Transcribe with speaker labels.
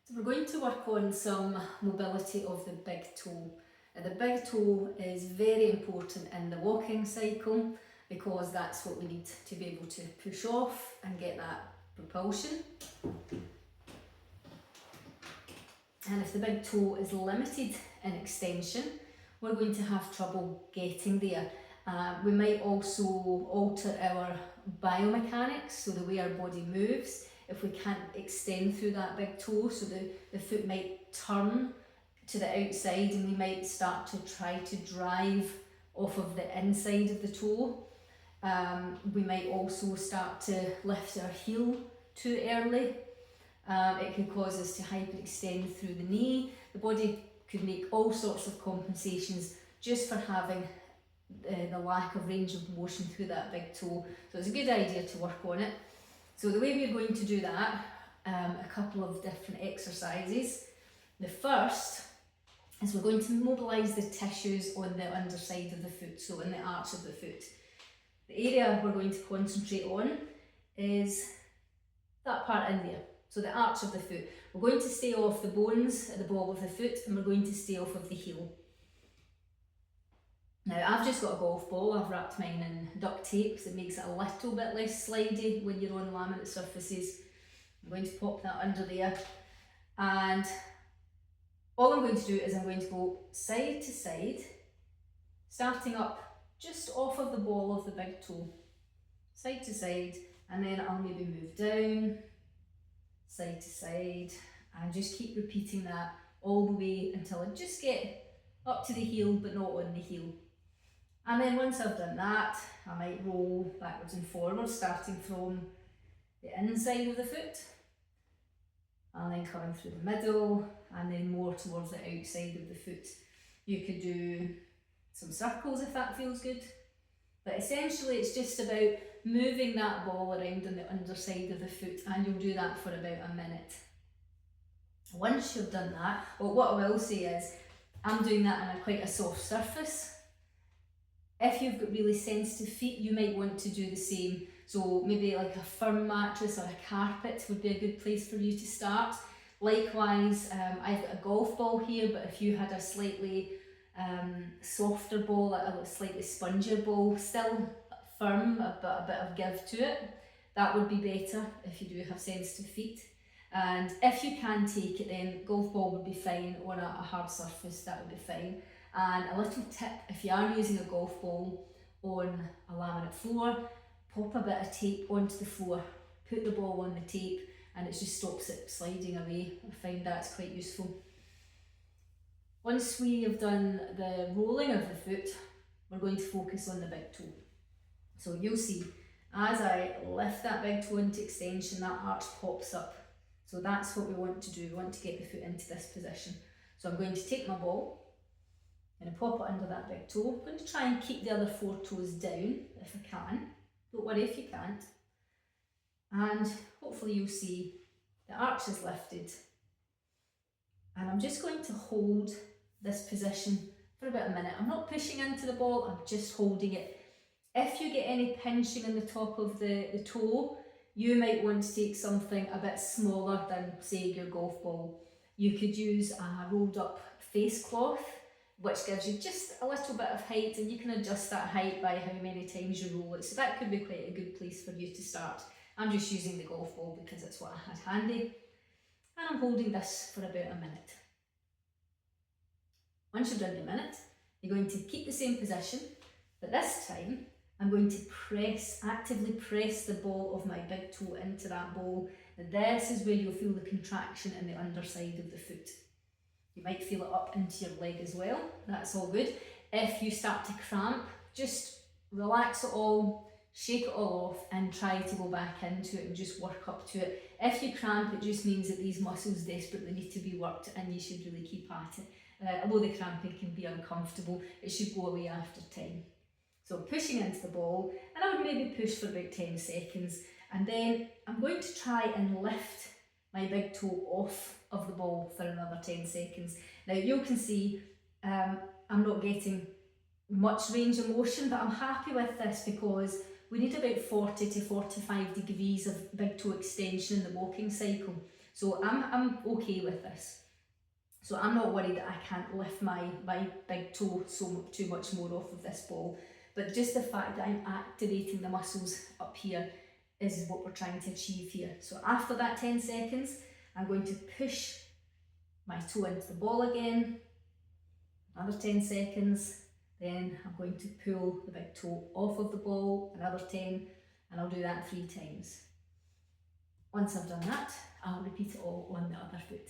Speaker 1: So we're going to work on some mobility of the big toe. Now, the big toe is very important in the walking cycle because that's what we need to be able to push off and get that propulsion. And if the big toe is limited in extension, we're going to have trouble getting there. We might also alter our biomechanics, so the way our body moves, if we can't extend through that big toe, so the foot might turn to the outside and we might start to try to drive off of the inside of the toe. We might also start to lift our heel too early. It could cause us to hyperextend through the knee. The body could make all sorts of compensations just for having the lack of range of motion through that big toe. So it's a good idea to work on it. So the way we're going to do that, a couple of different exercises. The first is we're going to mobilise the tissues on the underside of the foot, so in the arch of the foot. The area we're going to concentrate on is that part in there. So the arch of the foot. We're going to stay off the bones at the ball of the foot and we're going to stay off of the heel. Now I've just got a golf ball, I've wrapped mine in duct tape so it makes it a little bit less slidey when you're on laminate surfaces. I'm going to pop that under there and all I'm going to do is I'm going to go side to side, starting up just off of the ball of the big toe, side to side, and then I'll maybe move down, side to side, and just keep repeating that all the way until I just get up to the heel but not on the heel. And then once I've done that, I might roll backwards and forwards, starting from the inside of the foot and then coming through the middle and then more towards the outside of the foot. You could do some circles if that feels good, but essentially it's just about moving that ball around on the underside of the foot, and you'll do that for about a minute. Once you've done that, well, what I will say is I'm doing that on quite a soft surface. If you've got really sensitive feet, you might want to do the same. So maybe like a firm mattress or a carpet would be a good place for you to start. Likewise, I've got a golf ball here, but if you had a slightly softer ball, a slightly spongier ball, still firm but a bit of give to it, that would be better if you do have sensitive feet. And if you can take it, then golf ball would be fine, or a hard surface, that would be fine. And a little tip, if you are using a golf ball on a laminate floor, pop a bit of tape onto the floor, put the ball on the tape, and it just stops it sliding away. I find that's quite useful. Once we have done the rolling of the foot, we're going to focus on the big toe. So you'll see, as I lift that big toe into extension, that arch pops up. So that's what we want to do. We want to get the foot into this position. So I'm going to take my ball and pop it under that big toe. I'm going to try and keep the other 4 toes down if I can. Don't worry if you can't. And hopefully you'll see the arch is lifted. And I'm just going to hold this position for about a minute. I'm not pushing into the ball, I'm just holding it. If you get any pinching in the top of the toe, you might want to take something a bit smaller than, say, your golf ball. You could use a rolled up face cloth, which gives you just a little bit of height, and you can adjust that height by how many times you roll it. So that could be quite a good place for you to start. I'm just using the golf ball because it's what I had handy. And I'm holding this for about a minute. Once you've done your minute, you're going to keep the same position, but this time I'm going to actively press the ball of my big toe into that ball. And this is where you'll feel the contraction in the underside of the foot. You might feel it up into your leg as well. That's all good. If you start to cramp, just relax it all, shake it all off and try to go back into it and just work up to it. If you cramp, it just means that these muscles desperately need to be worked and you should really keep at it. Although the cramping can be uncomfortable, it should go away after time. So pushing into the ball, and I would maybe push for about 10 seconds, and then I'm going to try and lift my big toe off of the ball for another 10 seconds. Now you can see I'm not getting much range of motion, but I'm happy with this because we need about 40 to 45 degrees of big toe extension in the walking cycle. So I'm okay with this. So I'm not worried that I can't lift my big toe too much more off of this ball, but just the fact that I'm activating the muscles up here is what we're trying to achieve here. So after that 10 seconds, I'm going to push my toe into the ball again, another 10 seconds, then I'm going to pull the big toe off of the ball, another 10, and I'll do that 3 times. Once I've done that, I'll repeat it all on the other foot.